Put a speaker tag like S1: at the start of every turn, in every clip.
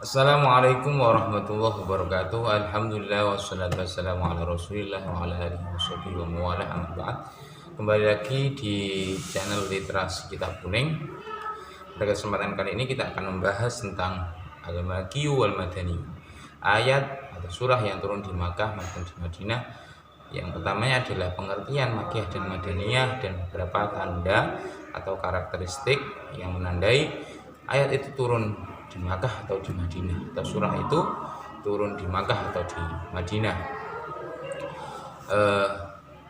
S1: Assalamualaikum warahmatullahi wabarakatuh. Alhamdulillah wassalatu wassalamu ala Rasulillah wa ala alihi washabihi wa mawalah amma ba'd. Kembali lagi di channel Literasi Kitab Kuning. Pada kesempatan kali ini kita akan membahas tentang Al-Makki wal Madani. Ayat atau surah yang turun di Makkah maupun di Madinah. Yang pertamanya adalah pengertian Makkiyah dan Madaniyah dan beberapa tanda atau karakteristik yang menandai ayat itu turun di Makkah atau di Madinah, atau surah itu turun di Makkah atau di Madinah.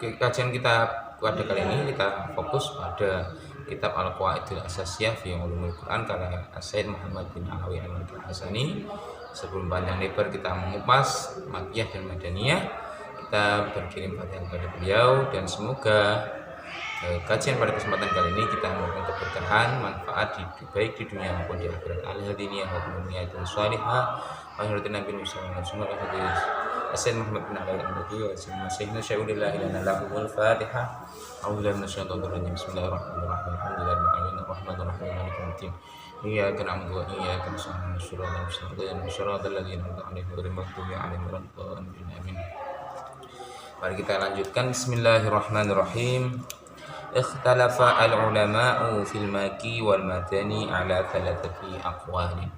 S1: Kajian kita pada kali ini kita fokus pada kitab Al-Qawaidul Asasiyah fi Ulumul Quran karya Sayyid Muhammad bin Alawi Al-Hasani. Sebelum panjang lebar kita mengupas Makkiyah dan Madaniyah, kita berkirim fatihah kepada beliau dan semoga kajian pada kesempatan kali ini kita memberikan keberkahan, manfaat baik di dunia maupun di akhirat. Al-hadiniyah wa dunia salihah wa hadirin nabi sallallahu alaihi wasallam hadis Sayyid Muhammad bin Ali al-Madini wa sayyidina syai'ulillah ilana lahul fatihah. A'udzubillahi minasyaitonir rajim. Bismillahirrahmanirrahim. Alhamdulillahirabbil alamin arrahmanir rahim maliki yaumiddin. Iyyaka na'budu wa iyyaka nasta'in. Shiratal ladzina an'amta 'alaihim ghairil maghdubi 'alaihim waladdallin. Amin. Mari kita lanjutkan. Bismillahirrahmanirrahim. Ikhtalafa al-ulama'u fil Makki wal Madani ala thalathati aqwalin.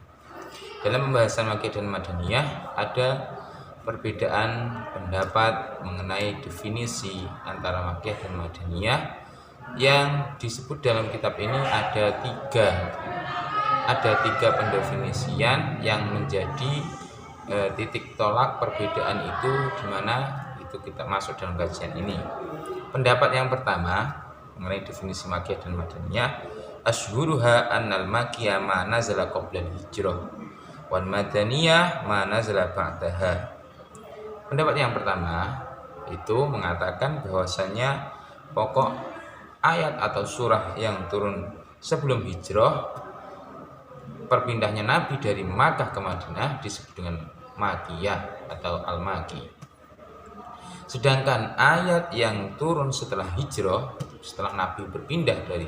S1: Dalam pembahasan Makki dan Madaniyah ada perbedaan pendapat mengenai definisi antara Makki dan Madaniyah. Yang disebut dalam kitab ini ada tiga pendefinisian yang menjadi titik tolak perbedaan itu, di mana itu kita masuk dalam kajian ini. Pendapat yang pertama mengenai definisi Makkiyah dan Madaniyah, asyhuruha annal Makkiyah ma nazala qabla al-hijrah wal Madaniyah ma nazala ba'daha. Pendapat yang pertama itu mengatakan bahwasanya pokok ayat atau surah yang turun sebelum hijrah, perpindahnya Nabi dari Makkah ke Madinah, disebut dengan Makkiyah atau Al-Makki. Sedangkan ayat yang turun setelah hijrah, setelah Nabi berpindah dari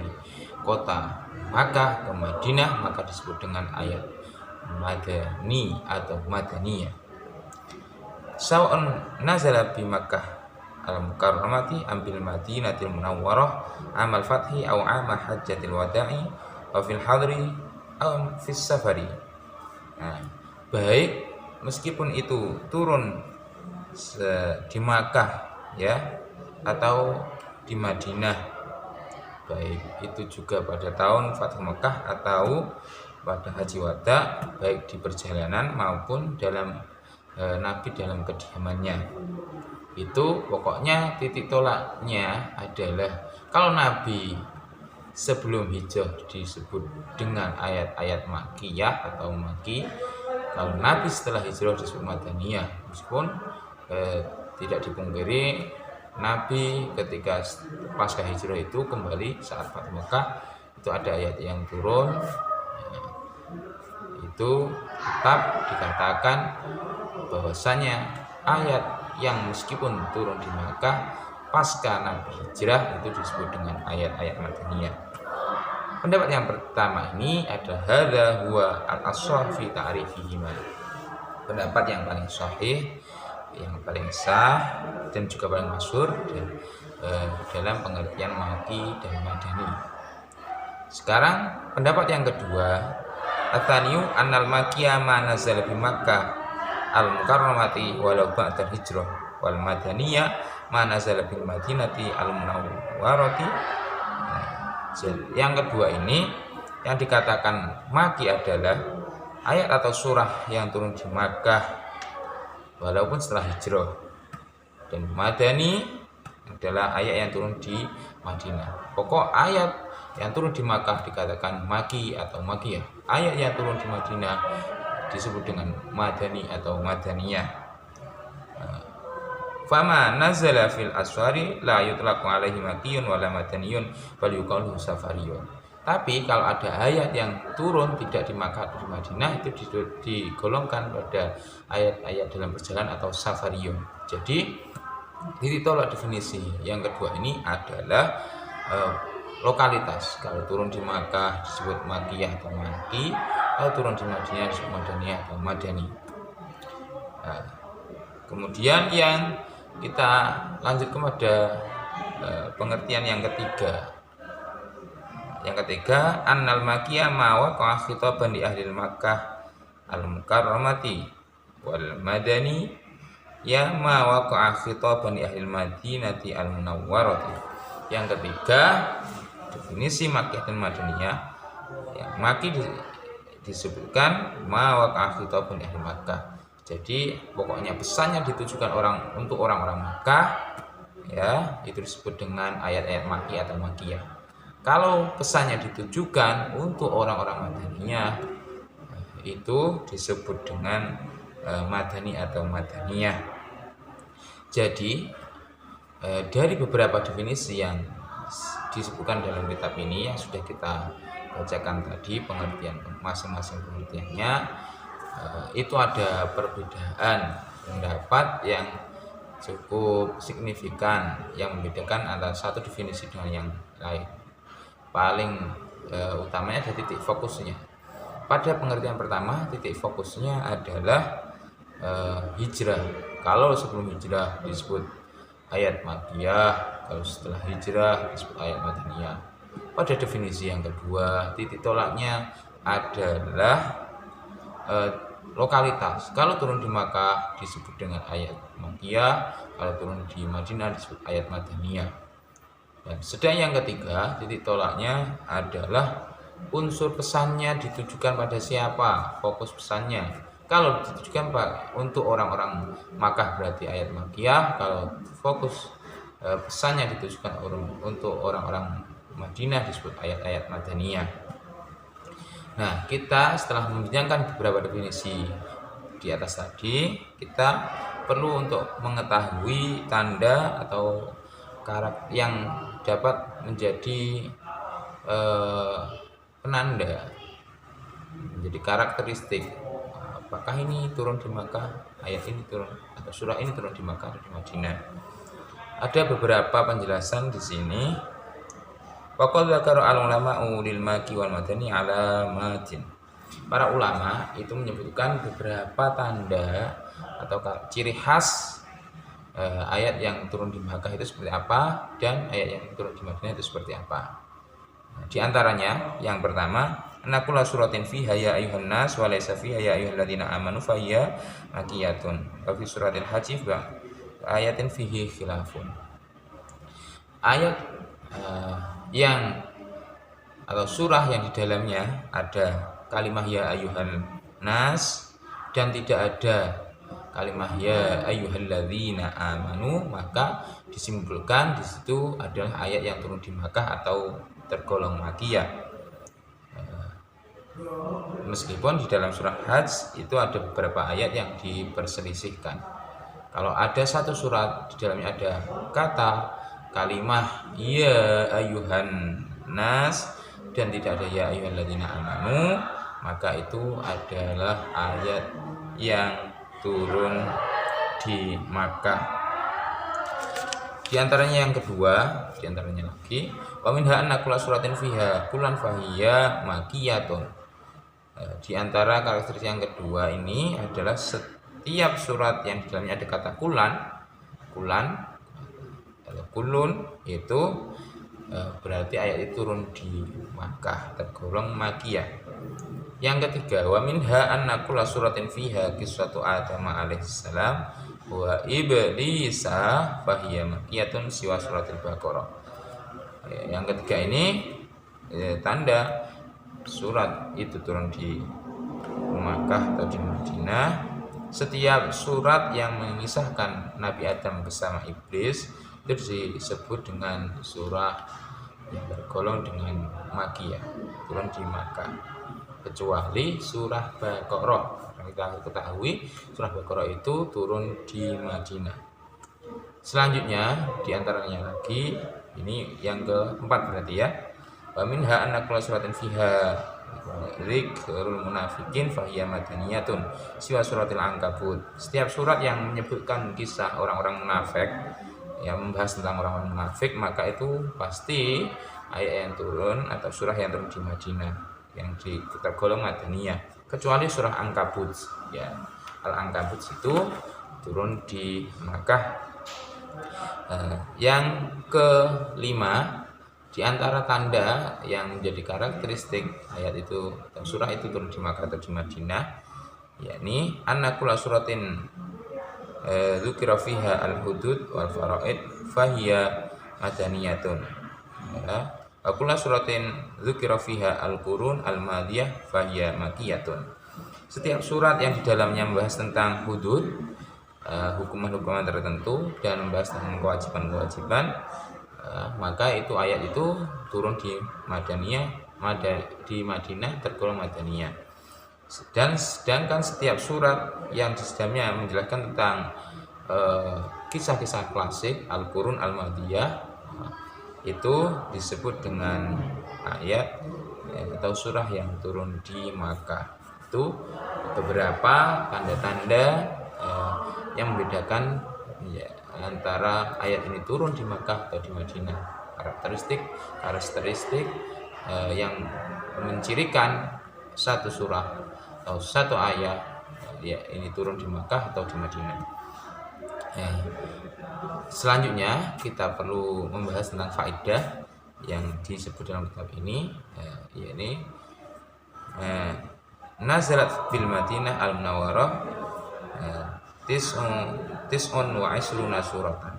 S1: kota Makkah ke Madinah, maka disebut dengan ayat Madani atau Madaniyah. Sawa'un nazala bi Makkah al-Mukarramati ambil Madinatil Munawwarah amal fathi aw amal hajjatil wada'i wa fil hadri aw fis safari. Nah, baik meskipun itu turun di Makkah ya atau di Madinah, baik itu juga pada tahun Fathu Makkah atau pada Haji Wada, baik di perjalanan maupun dalam Nabi dalam kediamannya. Itu pokoknya titik tolaknya adalah kalau Nabi sebelum hijrah disebut dengan ayat-ayat Makkiyah atau Makki, kalau Nabi setelah hijrah disebut Madaniyah. Meskipun tidak dipungkiri Nabi ketika pasca hijrah itu kembali saat Fathu Makkah itu ada ayat yang turun, itu tetap dikatakan bahwasanya ayat yang meskipun turun di Makkah pasca Nabi hijrah itu disebut dengan ayat-ayat Madaniyah. Pendapat yang pertama ini ada hadza huwa al-ashhar fi ta'rifihima. Pendapat yang paling sahih, yang paling sah dan juga paling masyhur dalam pengertian Makki dan Madani. Sekarang pendapat yang kedua, atsaniyu annal Makkiyah ma nazala bi Makkah al-Mukarramati walau ba'da hijrah wal Madaniyah ma nazala bil Madinati al-Munawwarati. Yang kedua ini yang dikatakan Makki adalah ayat atau surah yang turun di Makkah walaupun setelah hijrah, dan Madani adalah ayat yang turun di Madinah. Pokok ayat yang turun di Makkah dikatakan Makki atau Makkiyah, ayat yang turun di Madinah disebut dengan Madani atau Madaniyah. Fama nazala fil aswari la yutlaqu alaihi makkiyun wala madaniyun bal yuqalu safariyun. Tapi kalau ada ayat yang turun tidak di Makkah atau di Madinah, itu digolongkan pada ayat-ayat dalam perjalanan atau safariyun. Jadi titik tolak definisi yang kedua ini adalah lokalitas. Kalau turun di Makkah disebut Makkiyah atau Makki, Kalau turun di Madinah disebut Madaniyah atau Madani. Nah, kemudian yang kita lanjut kepada pengertian yang ketiga. Yang ketiga, annal makiyah ma waqa'a khitaban di ahli Makkah al-mukarramati wal madani ya ma waqa'a khitaban di ahli Madinati al-munawwarati. Yang ketiga, definisi makiyah dan madaniyah. Yang maki disebutkan ma waqa'a khitaban di ahli Makkah. Jadi pokoknya pesannya ditujukan untuk orang-orang Makkah, ya, itu disebut dengan ayat-ayat maki atau makiyah. Kalau pesannya ditujukan untuk orang-orang Madaniyah, itu disebut dengan Madani atau Madaniyah. Jadi dari beberapa definisi yang disebutkan dalam kitab ini yang sudah kita bacakan tadi, pengertian masing-masing pengertiannya, itu ada perbedaan pendapat yang cukup signifikan yang membedakan antara satu definisi dengan yang lain. Paling utamanya ada titik fokusnya. Pada pengertian pertama, titik fokusnya adalah hijrah. Kalau sebelum hijrah disebut ayat makiyah, kalau setelah hijrah disebut ayat madaniyah. Pada definisi yang kedua, titik tolaknya adalah lokalitas. Kalau turun di Makkah disebut dengan ayat makiyah, kalau turun di Madinah disebut ayat madaniyah. Dan sedang yang ketiga, titik tolaknya adalah unsur pesannya ditujukan pada siapa, fokus pesannya. Kalau ditujukan untuk orang-orang Makkah berarti ayat makiyah, kalau fokus pesannya ditujukan untuk orang-orang Madinah disebut ayat-ayat madaniyah. Nah, kita setelah membincangkan beberapa definisi di atas tadi, kita perlu untuk mengetahui tanda atau karakter yang dapat menjadi penanda, menjadi karakteristik. Apakah ini turun di Makkah, ayat ini turun atau surah ini turun di Makkah atau di Madinah? Ada beberapa penjelasan di sini. Waqad dzakara al-ulama'u lil maki wal madani alamatin. Para ulama itu menyebutkan beberapa tanda atau ciri khas ayat yang turun di Makkah itu seperti apa dan ayat yang turun di Madinah itu seperti apa. Nah, di antaranya yang pertama, anakula suratin fiha ya ayyuhan nas wa laysa fiha ya ayyuhalladzina amanu fa hiya makiyatun. Wa fi suratil haji ayatin fihi khilafun. Ayat yang atau surah yang di dalamnya ada kalimah ya ayyuhan nas dan tidak ada kalimah ya ayyuhalladzina amanu, maka disimpulkan di situ adalah ayat yang turun di Makkah atau tergolong makiyah. Meskipun di dalam surah Hajj itu ada beberapa ayat yang diperselisihkan. Kalau ada satu surat di dalamnya ada kata kalimah ya ayyuhan nas dan tidak ada ya ayyuhalladzina amanu, maka itu adalah ayat yang turun di Makkah. Di antaranya yang kedua, di antaranya lagi, wa minha annakula suratin fiha kullan fahiya makiyatun. Di antara karakteristik yang kedua ini adalah setiap surat yang di dalamnya ada kata kulun atau kulun itu berarti ayat itu turun di Makkah, tergolong makiyah. Yang ketiga, wa minha annakula suratin fiha qissatu Adam alaihissalam wa iblisa fahiya makiyatun siwa suratil Baqarah. Yang ketiga ini tanda surat itu turun di Makkah atau di Madinah. Setiap surat yang mengisahkan Nabi Adam bersama iblis itu disebut dengan surah yang tergolong dengan makiyah, turun di Makkah, kecuali surah Baqarah. Kita ketahui surah Baqarah itu turun di Madinah. Selanjutnya di antaranya lagi, ini yang keempat berarti ya, wa minha annakula suratin fiha dzikrul munafiqin fahiya madaniyatun siwa suratil ankabut. Setiap surat yang menyebutkan kisah orang-orang munafik, yang membahas tentang orang-orang munafik, maka itu pasti ayat yang turun atau surah yang turun di Madinah. yang tergolong Madaniyah, kecuali surah Ankabut ya. Al-Ankabut itu turun di Makkah. Yang kelima, di antara tanda yang menjadi karakteristik ayat itu atau surah itu turun di Makkah atau di Madinah, yakni anna kulla suratin dzukira fiha al-hudud wal faraid fahiya madaniyatun. Ya, wa kulla suratin dzukira fiha al-qurun al-madiyah fahiya makkiyatun. Setiap surat yang di dalamnya membahas tentang hudud, hukuman-hukuman tertentu dan membahas tentang kewajiban-kewajiban, maka itu ayat itu turun di Madinah tergolong Madaniyah. Dan sedangkan setiap surat yang di dalamnya menjelaskan tentang kisah-kisah klasik Al-Qurun Al-Madiyah, itu disebut dengan ayat atau surah yang turun di Makkah. Itu beberapa tanda-tanda yang membedakan ya, antara ayat ini turun di Makkah atau di Madinah. Karakteristik yang mencirikan satu surah atau satu ayat ya ini turun di Makkah atau di Madinah. Selanjutnya kita perlu membahas tentang faedah yang disebut dalam kitab ini, yakni nazalat bil Madinah al-Munawwarah tis'un wa isruna suratan.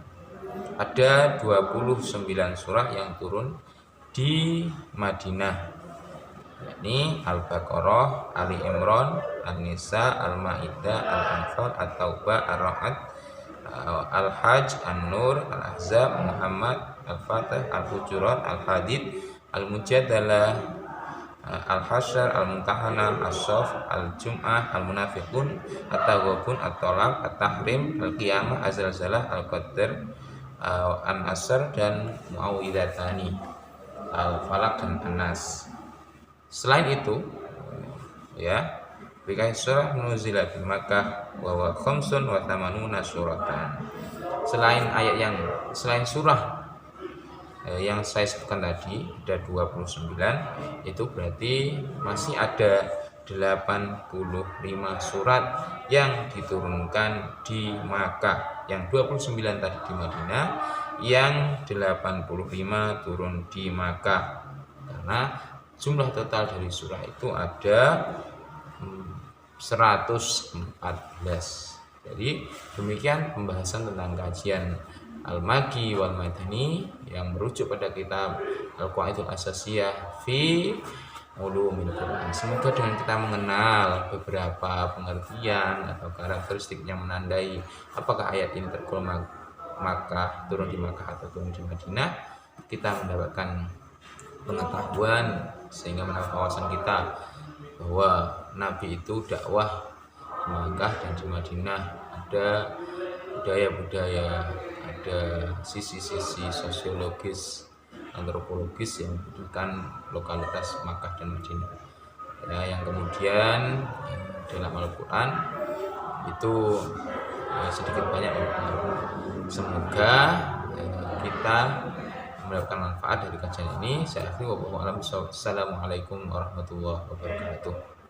S1: Ada 29 surah yang turun di Madinah, yakni Al-Baqarah, Ali Imran, An-Nisa, Al-Maidah, Al-Anfal, At-Taubah, Ar-Ra'd, Al-Hajj, An-Nur, Al-Ahzab, Muhammad, Al-Fatih, Al-Hujurat, Al-Hadid, Al-Mujadalah, Al-Hasyr, Al-Mumtahanah, As-Saff, Al-Jum'ah, Al-Munafiqun, At-Taghabun, At-Talaq, At-Tahrim, Al-Qiyamah, Az-Zalzalah, Al-Qadr, An-Nasr dan Muawwidhatani, Al-Falaq dan An-Nas. Selain itu ya, bikai surah nuzilat di Makkah wa huwa khamsun wa thamanuna suratan. Selain surah yang saya sebutkan tadi ada 29, itu berarti masih ada 85 surat yang diturunkan di Makkah. Yang 29 tadi di Madinah, yang 85 turun di Makkah. Karena jumlah total dari surah itu ada 114. Jadi demikian pembahasan tentang kajian Al-Makki wal Madani yang merujuk pada kitab Al-Qaidul Asasiyah fi Ulumil Quran. Semoga dengan kita mengenal beberapa pengertian atau karakteristik yang menandai apakah ayat ini tergolong Makkah, turun di Makkah atau turun di Madinah, kita mendapatkan pengetahuan sehingga menambah wawasan kita bahwa Nabi itu dakwah di Makkah dan di Madinah, ada budaya-budaya, ada sisi-sisi sosiologis, antropologis yang membutuhkan lokalitas Makkah dan Madinah. Ya, yang kemudian dalam Al-Quran itu sedikit banyak berpengaruh. Semoga kita mendapatkan manfaat dari kajian ini. Saya akhiri, wassalamualaikum warahmatullahi wabarakatuh.